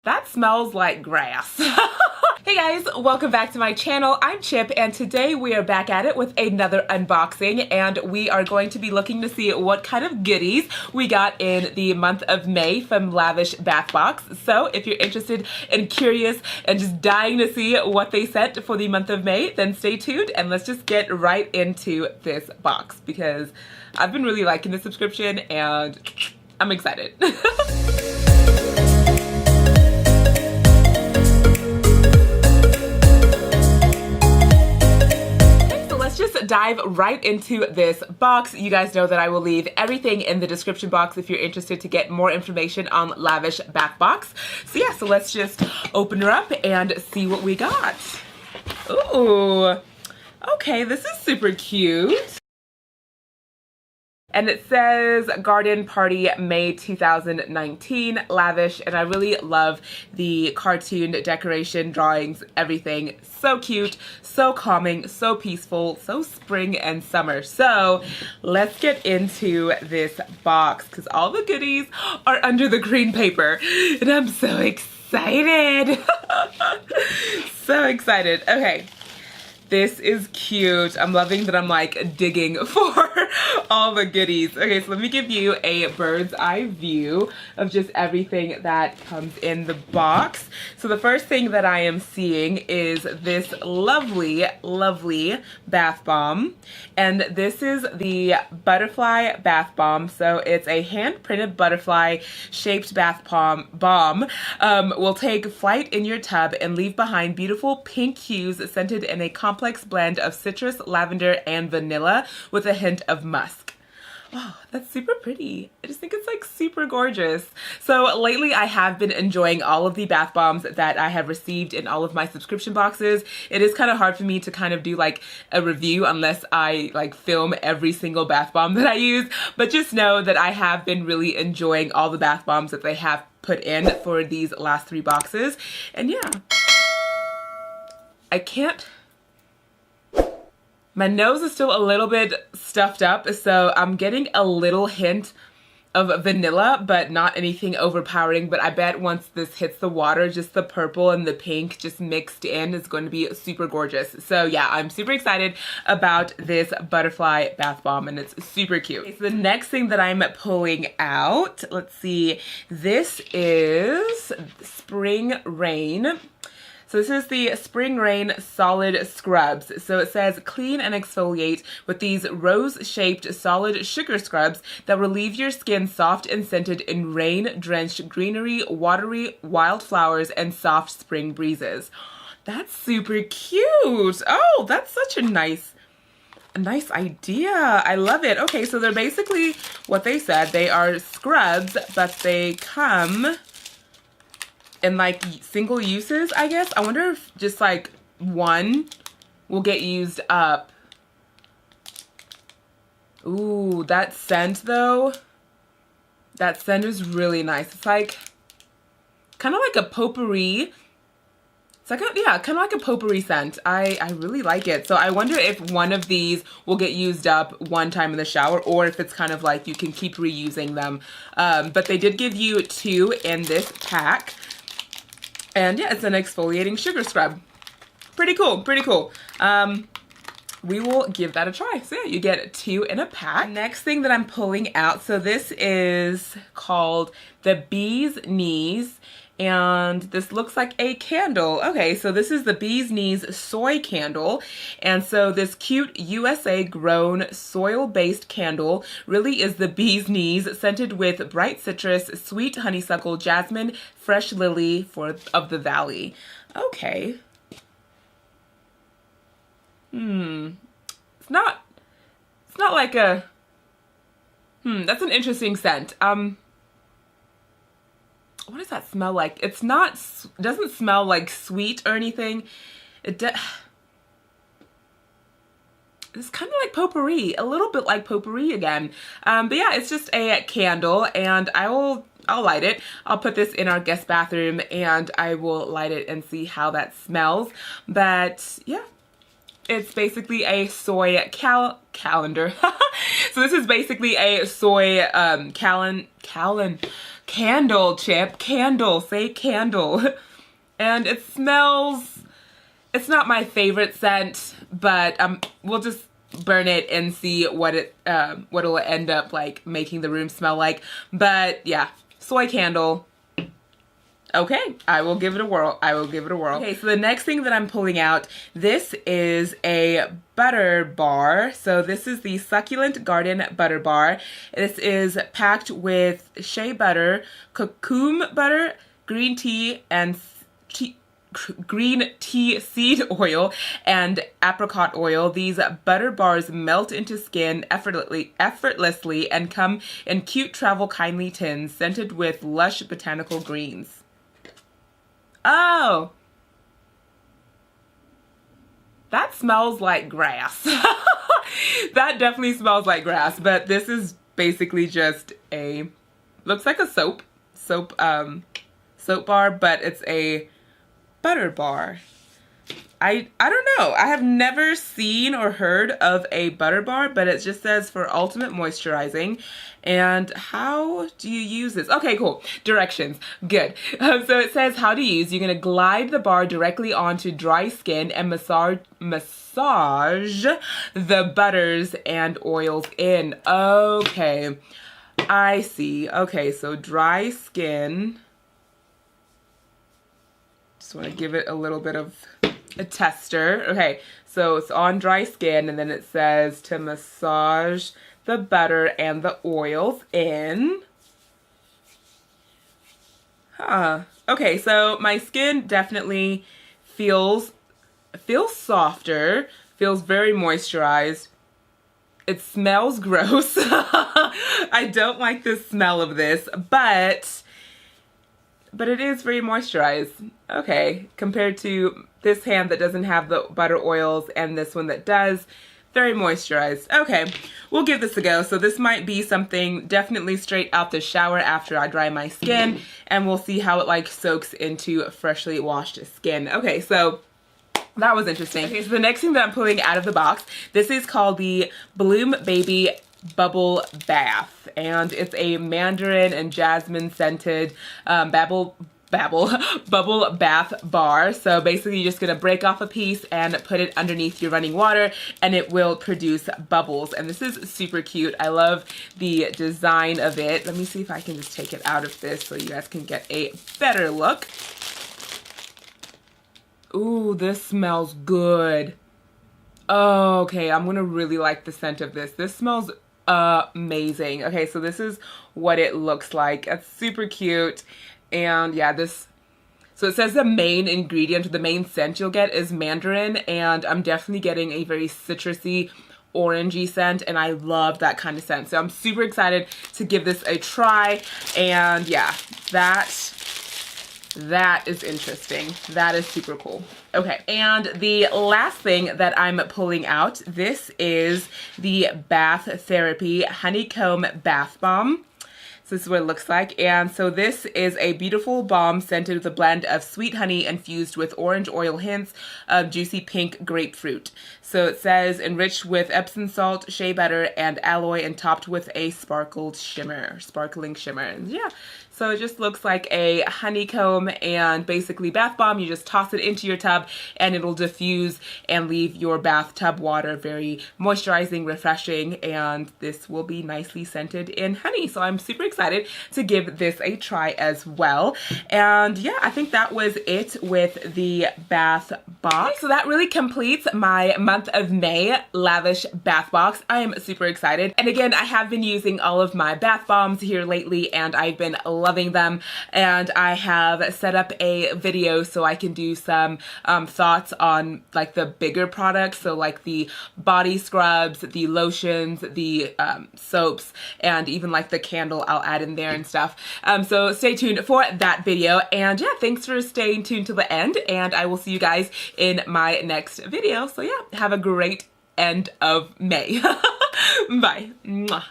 That smells like grass. Hey guys, welcome back to my channel. I'm Chip and today we are back at it with another unboxing, and we are going to be looking to see what kind of goodies we got in the month of May from Lavish Bath Box. So if you're interested and curious and just dying to see what they sent for the month of May, then stay tuned and let's just get right into this box because I've been really liking the subscription and I'm excited. Just dive right into this box. You guys know that I will leave everything in the description box if you're interested to get more information on Lavish Bath Box. So yeah, so let's just open her up and see what we got. Ooh, okay, this is super cute. And it says Garden Party May 2019 Lavish, and I really love the cartoon decoration, drawings, everything. So cute, so calming, so peaceful, so spring and summer. So let's get into this box because all the goodies are under the green paper and I'm so excited. So excited. Okay. This is cute. I'm loving that I'm like digging for all the goodies. Okay, so let me give you a bird's eye view of just everything that comes in the box. So the first thing that I am seeing is this lovely, lovely bath bomb. And this is the butterfly bath bomb. So it's a hand-printed butterfly shaped bath bomb. Will take flight in your tub and leave behind beautiful pink hues scented in a complex blend of citrus, lavender, and vanilla with a hint of musk. Oh, that's super pretty. I just think it's like super gorgeous. So lately I have been enjoying all of the bath bombs that I have received in all of my subscription boxes. It is kind of hard for me to kind of do like a review unless I like film every single bath bomb that I use, but just know that I have been really enjoying all the bath bombs that they have put in for these last 3 boxes. And yeah, I can't... My nose is still a little bit stuffed up, so I'm getting a little hint of vanilla, but not anything overpowering. But I bet once this hits the water, just the purple and the pink just mixed in is going to be super gorgeous. So yeah, I'm super excited about this butterfly bath bomb and it's super cute. Okay, so the next thing that I'm pulling out, let's see, this is Spring Rain. So this is the Spring Rain Solid Scrubs. So it says clean and exfoliate with these rose-shaped solid sugar scrubs that will leave your skin soft and scented in rain-drenched greenery, watery wildflowers, and soft spring breezes. That's super cute. Oh, that's such a nice idea. I love it. Okay, so they're basically what they said. They are scrubs, but they come in like single uses, I guess. I wonder if just like one will get used up. Ooh, that scent though. That scent is really nice. It's like kind of like a potpourri. It's like yeah, kind of like a potpourri scent. I really like it. So I wonder if one of these will get used up one time in the shower or if it's kind of like you can keep reusing them. But they did give you 2 in this pack. And yeah, it's an exfoliating sugar scrub. Pretty cool, pretty cool. We will give that a try. So yeah, you get 2 in a pack. Next thing that I'm pulling out, so this is called the Bee's Knees. And this looks like a candle. Okay, so this is the Bee's Knees soy candle. And so this cute USA grown soil-based candle really is the Bee's Knees, scented with bright citrus, sweet honeysuckle, jasmine, fresh lily of the valley. Okay. It's not like a, that's an interesting scent. What does that smell like? It's not, doesn't smell like sweet or anything. It's kind of like potpourri, a little bit like potpourri again. But yeah, it's just a candle and I'll light it. I'll put this in our guest bathroom and I will light it and see how that smells. But yeah, it's basically a soy calendar. So this is basically a soy candle chip. Say candle. And it smells, it's not my favorite scent, but we'll just burn it and see what it'll end up like making the room smell like. But yeah, soy candle. Okay, I will give it a whirl. Okay, so the next thing that I'm pulling out, this is a butter bar. So this is the Succulent Garden Butter Bar. This is packed with shea butter, cocoon butter, green tea seed oil, and apricot oil. These butter bars melt into skin effortlessly and come in cute travel kindly tins scented with lush botanical greens. Oh, that smells like grass. That definitely smells like grass, but this is basically just looks like a soap bar, but it's a butter bar. I don't know. I have never seen or heard of a butter bar, but it just says for ultimate moisturizing. And how do you use this? Okay, cool. Directions. Good. So it says how to use. You're going to glide the bar directly onto dry skin and massage the butters and oils in. Okay. I see. Okay, so dry skin. Just want to give it a little bit of a tester. Okay, so it's on dry skin, and then it says to massage the butter and the oils in. Okay, so my skin definitely feels softer, feels very moisturized. It smells gross. I don't like the smell of this, but it is very moisturized. Okay, compared to this hand that doesn't have the butter oils and this one that does, very moisturized. Okay, we'll give this a go. So this might be something definitely straight out the shower after I dry my skin, and we'll see how it like soaks into freshly washed skin. Okay, so that was interesting. Okay, so the next thing that I'm pulling out of the box, this is called the Bloom Baby Bubble Bath, and it's a mandarin and jasmine scented bubble bath bar. So basically you're just gonna break off a piece and put it underneath your running water, and it will produce bubbles. And this is super cute. I love the design of it. Let me see if I can just take it out of this so you guys can get a better look. Ooh, this smells good. Oh, okay, I'm gonna really like the scent of this. This smells amazing. Okay, so this is what it looks like. It's super cute. And yeah, so it says the main ingredient, or the main scent you'll get is mandarin, and I'm definitely getting a very citrusy, orangey scent, and I love that kind of scent. So I'm super excited to give this a try, and yeah, that is interesting. That is super cool. Okay, and the last thing that I'm pulling out, this is the Bath Therapy Honeycomb Bath Bomb. So this is what it looks like. And so this is a beautiful balm scented with a blend of sweet honey infused with orange oil hints of juicy pink grapefruit. So it says enriched with Epsom salt, shea butter, and alloy, and topped with a sparkling shimmer. And yeah, so it just looks like a honeycomb and basically bath bomb. You just toss it into your tub and it'll diffuse and leave your bathtub water very moisturizing, refreshing, and this will be nicely scented in honey. So I'm super excited to give this a try as well. And yeah, I think that was it with the bath box. So that really completes my month of May Lavish bath box. I am super excited. And again, I have been using all of my bath bombs here lately, and I've been loving them. And I have set up a video so I can do some thoughts on like the bigger products. So like the body scrubs, the lotions, the soaps, and even like the candle I'll add in there and stuff. So stay tuned for that video. And yeah, thanks for staying tuned to the end, and I will see you guys in my next video. So yeah, have a great end of May. Bye. Mwah.